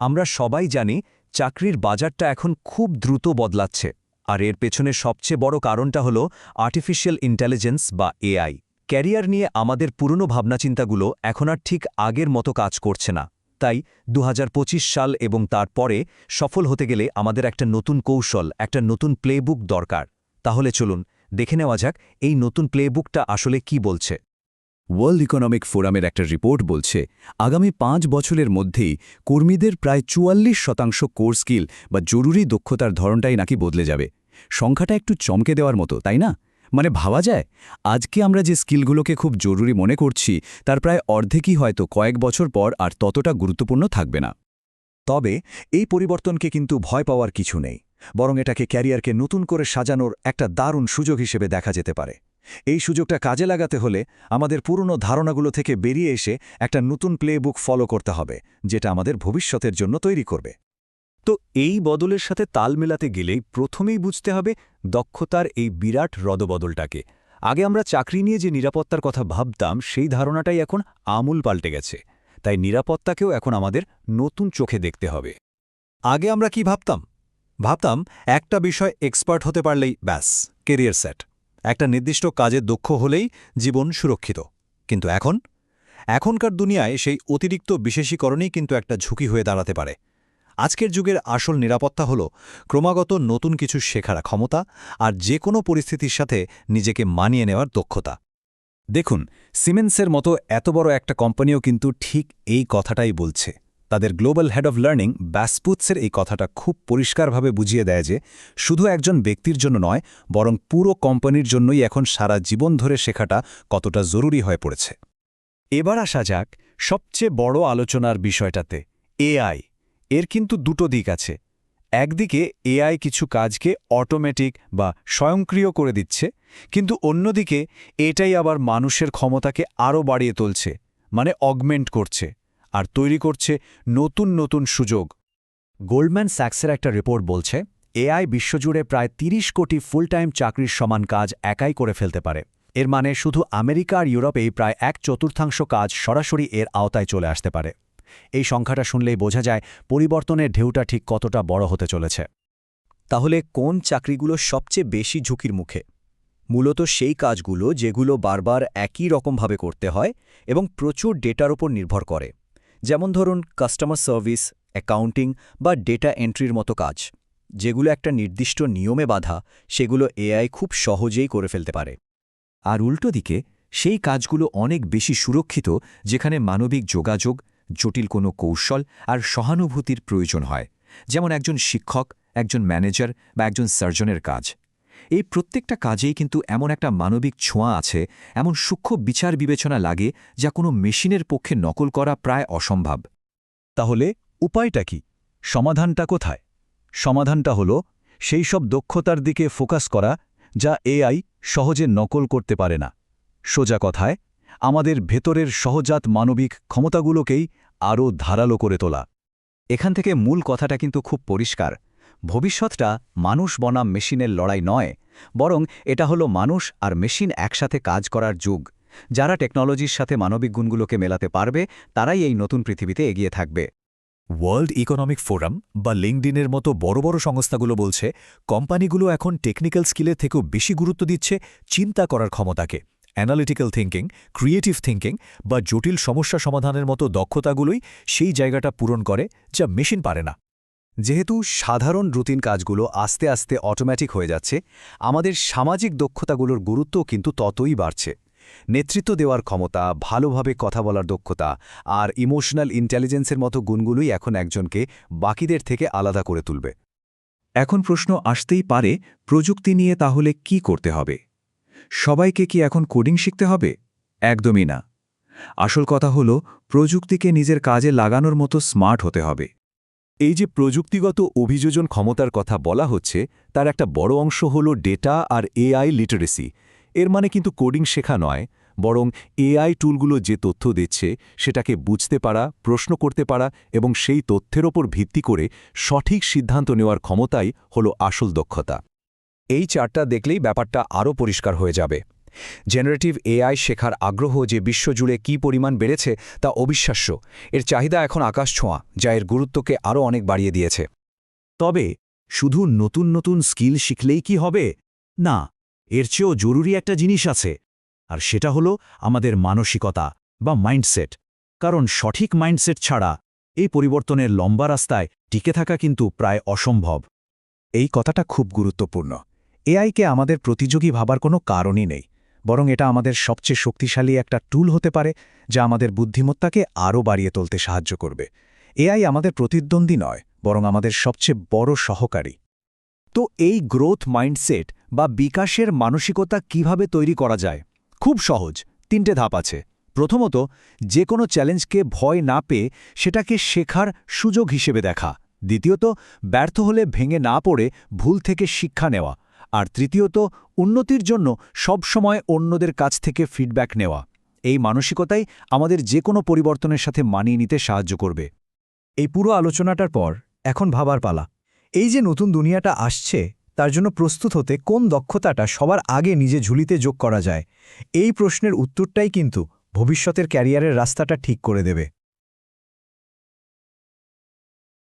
আমরা সবাই জানি চাকরির বাজারটা এখন খুব দ্রুত বদলাচ্ছে আর এর পেছনে সবচেয়ে বড় কারণটা হলো আর্টিফিশিয়াল ইন্টেলিজেন্স বা এআই। ক্যারিয়ার নিয়ে আমাদের পুরনো ভাবনাচিন্তাগুলো এখন আর ঠিক আগের মতো কাজ করছে না। তাই ২০২৫ সাল এবং তারপরে সফল হতে গেলে আমাদের একটা নতুন কৌশল, একটা নতুন প্লেবুক দরকার। তাহলে চলুন দেখে নেওয়া যাক এই নতুন প্লেবুকটা আসলে কি বলছে। ওয়ার্ল্ড ইকোনমিক ফোরামের একটা রিপোর্ট বলছে আগামী ৫ বছরের মধ্যেই কর্মীদের প্রায় ৪৪% কোর স্কিল বা জরুরি দক্ষতার ধরনটাই নাকি বদলে যাবে। সংখ্যাটা একটু চমকে দেওয়ার মতো, তাই না? মানে ভাবা যায়, আজকে আমরা যে স্কিলগুলোকে খুব জরুরি মনে করছি তার প্রায় অর্ধেকই হয়তো কয়েক বছর পর আর ততটা গুরুত্বপূর্ণ থাকবে না। তবে এই পরিবর্তনকে কিন্তু ভয় পাওয়ার কিছু নেই, বরং এটাকে ক্যারিয়ারকে নতুন করে সাজানোর একটা দারুণ সুযোগ হিসেবে দেখা যেতে পারে। এই সুযোগটা কাজে লাগাতে হলে আমাদের পুরনো ধারণাগুলো থেকে বেরিয়ে এসে একটা নতুন প্লেবুক ফলো করতে হবে, যেটা আমাদের ভবিষ্যতের জন্য তৈরি করবে। তো এই বদলের সাথে তাল মেলাতে গেলেই প্রথমেই বুঝতে হবে দক্ষতার এই বিরাট রদবদলটাকে। আগে আমরা চাকরি নিয়ে যে নিরাপত্তার কথা ভাবতাম সেই ধারণাটাই এখন আমূল পাল্টে গেছে। তাই নিরাপত্তাকেও এখন আমাদের নতুন চোখে দেখতে হবে। আগে আমরা কি ভাবতাম একটা বিষয় এক্সপার্ট হতে পারলেই ব্যাস, কেরিয়ার সেট। একটা নির্দিষ্ট কাজে দক্ষ হলেই জীবন সুরক্ষিত। কিন্তু এখনকার দুনিয়ায় সেই অতিরিক্ত বিশেষীকরণই কিন্তু একটা ঝুঁকি হয়ে দাঁড়াতে পারে। আজকের যুগের আসল নিরাপত্তা হল ক্রমাগত নতুন কিছু শেখার ক্ষমতা আর যে কোনো পরিস্থিতির সাথে নিজেকে মানিয়ে নেওয়ার দক্ষতা। দেখুন, সিমেন্সের মতো এত বড় একটা কোম্পানিও কিন্তু ঠিক এই কথাটাই বলছে। তাদের গ্লোবাল হেড অফ লার্নিং ব্যাসপুটসের এই কথাটা খুব পরিষ্কারভাবে বুঝিয়ে দেয় যে শুধু একজন ব্যক্তির জন্য নয়, বরং পুরো কোম্পানির জন্যই এখন সারা জীবন ধরে শেখাটা কতটা জরুরি হয়ে পড়েছে। এবার আসা যাক সবচেয়ে বড় আলোচনার বিষয়টাতে, এআই। এর কিন্তু দুটো দিক আছে। একদিকে এআই কিছু কাজকে অটোমেটিক বা স্বয়ংক্রিয় করে দিচ্ছে, কিন্তু অন্যদিকে এটাই আবার মানুষের ক্ষমতাকে আরও বাড়িয়ে তুলছে, মানে অগমেন্ট করছে আর তৈরি করছে নতুন নতুন সুযোগ। গোল্ডম্যান স্যাক্সের একটা রিপোর্ট বলছে এআই বিশ্বজুড়ে প্রায় ৩০ কোটি ফুল টাইম চাকরির সমান কাজ একাই করে ফেলতে পারে। এর মানে শুধু আমেরিকা আর ইউরোপেই প্রায় ১/৪ কাজ সরাসরি এর আওতায় চলে আসতে পারে। এই সংখ্যাটা শুনলেই বোঝা যায় পরিবর্তনের ঢেউটা ঠিক কতটা বড় হতে চলেছে। তাহলে কোন চাকরিগুলো সবচেয়ে বেশি ঝুঁকির মুখে? মূলত সেই কাজগুলো যেগুলো বারবার একই রকমভাবে করতে হয় এবং প্রচুর ডেটার ওপর নির্ভর করে। যেমন ধরুন কাস্টমার সার্ভিস, অ্যাকাউন্টিং বা ডেটা এন্ট্রির মতো কাজ, যেগুলো একটা নির্দিষ্ট নিয়মে বাঁধা, সেগুলো এআই খুব সহজেই করে ফেলতে পারে। আর উল্টো দিকে সেই কাজগুলো অনেক বেশি সুরক্ষিত, যেখানে মানবিক যোগাযোগ, জটিল কোনো কৌশল আর সহানুভূতির প্রয়োজন হয়, যেমন একজন শিক্ষক, একজন ম্যানেজার বা একজন সার্জনের কাজ। এই প্রত্যেকটা কাজেই কিন্তু এমন একটা মানবিক ছোঁয়া আছে, এমন সূক্ষ্ম বিচার বিবেচনা লাগে, যা কোনো মেশিনের পক্ষে নকল করা প্রায় অসম্ভব। তাহলে উপায়টা কি? সমাধানটা কোথায়? সমাধানটা হলো সেই সব দক্ষতার দিকে ফোকাস করা যা এআই সহজে নকল করতে পারে না। সোজা কথায়, আমাদের ভেতরের সহজাত মানবিক ক্ষমতাগুলোকেই আরও ধারালো করে তোলা। এখান থেকে মূল কথাটা কিন্তু খুব পরিষ্কার। ভবিষ্যৎটা মানুষ বনাম মেশিনের লড়াই নয়, বরং এটা হলো মানুষ আর মেশিন একসাথে কাজ করার যুগ। যারা টেকনোলজির সাথে মানবিক গুণগুলোকে মেলাতে পারবে, তারাই এই নতুন পৃথিবীতে এগিয়ে থাকবে। ওয়ার্ল্ড ইকোনমিক ফোরাম বা লিঙ্কডিনের মতো বড় বড় সংস্থাগুলো বলছে কোম্পানিগুলো এখন টেকনিক্যাল স্কিলের থেকেও বেশি গুরুত্ব দিচ্ছে চিন্তা করার ক্ষমতাকে। অ্যানালিটিক্যাল থিঙ্কিং, ক্রিয়েটিভ থিঙ্কিং বা জটিল সমস্যা সমাধানের মতো দক্ষতাগুলোই সেই জায়গাটা পূরণ করে যা মেশিন পারে না। যেহেতু সাধারণ রুটিন কাজগুলো আস্তে আস্তে অটোমেটিক হয়ে যাচ্ছে, আমাদের সামাজিক দক্ষতাগুলোর গুরুত্বও কিন্তু ততই বাড়ছে। নেতৃত্ব দেওয়ার ক্ষমতা, ভালোভাবে কথা বলার দক্ষতা আর ইমোশনাল ইন্টেলিজেন্সের মতো গুণগুলোই এখন একজনকে বাকিদের থেকে আলাদা করে তুলবে। এখন প্রশ্ন আসতেই পারে, প্রযুক্তি নিয়ে তাহলে কি করতে হবে? সবাইকে কি এখন কোডিং শিখতে হবে? একদমই না। আসল কথা হলো প্রযুক্তিকে নিজের কাজে লাগানোর মতো স্মার্ট হতে হবে। এই যে প্রযুক্তিগত অভিযোজন ক্ষমতার কথা বলা হচ্ছে, তার একটা বড় অংশ হল ডেটা আর এআই লিটারেসি। এর মানে কিন্তু কোডিং শেখা নয়, বরং এআই টুলগুলো যে তথ্য দিচ্ছে সেটাকে বুঝতে পারা, প্রশ্ন করতে পারা এবং সেই তথ্যের ওপর ভিত্তি করে সঠিক সিদ্ধান্ত নেওয়ার ক্ষমতাই হল আসল দক্ষতা। এই চার্টটা দেখলেই ব্যাপারটা আরও পরিষ্কার হয়ে যাবে। জেনারেটিভ এআই শেখার আগ্রহ যে বিশ্বজুড়ে কী পরিমাণ বেড়েছে তা অবিশ্বাস্য। এর চাহিদা এখন আকাশ ছোঁয়া, যা এর গুরুত্বকে আরও অনেক বাড়িয়ে দিয়েছে। তবে শুধু নতুন নতুন স্কিল শিখলেই কি হবে? না, এর চেয়েও জরুরি একটা জিনিস আছে, আর সেটা হলো আমাদের মানসিকতা বা মাইন্ডসেট। কারণ সঠিক মাইন্ডসেট ছাড়া এই পরিবর্তনের লম্বা রাস্তায় টিকে থাকা কিন্তু প্রায় অসম্ভব। এই কথাটা খুব গুরুত্বপূর্ণ। এআইকে আমাদের প্রতিযোগী ভাবার কোনো কারণই নেই, বরং এটা আমাদের সবচেয়ে শক্তিশালী একটা টুল হতে পারে, যা আমাদের বুদ্ধিমত্তাকে আরও বাড়িয়ে তুলতে সাহায্য করবে। এআই আমাদের প্রতিদ্বন্দ্বী নয়, বরং আমাদের সবচেয়ে বড় সহকারী। তো এই গ্রোথ মাইন্ডসেট বা বিকাশের মানসিকতা কিভাবে তৈরি করা যায়? খুব সহজ, 3টে ধাপ আছে। প্রথমত, যে কোনো চ্যালেঞ্জকে ভয় না পেয়ে সেটাকে শেখার সুযোগ হিসেবে দেখা। দ্বিতীয়ত, ব্যর্থ হলে ভেঙে না পড়ে ভুল থেকে শিক্ষা নেওয়া। আর তৃতীয়ত, উন্নতির জন্য সবসময় অন্যদের কাছ থেকে ফিডব্যাক নেওয়া। এই মানসিকতাই আমাদের যে কোনো পরিবর্তনের সাথে মানিয়ে নিতে সাহায্য করবে। এই পুরো আলোচনাটার পর এখন ভাবার পালা, এই যে নতুন দুনিয়াটা আসছে তার জন্য প্রস্তুত হতে কোন দক্ষতাটা সবার আগে নিজে ঝুলিতে যোগ করা যায়? এই প্রশ্নের উত্তরটাই কিন্তু ভবিষ্যতের ক্যারিয়ারের রাস্তাটা ঠিক করে দেবে।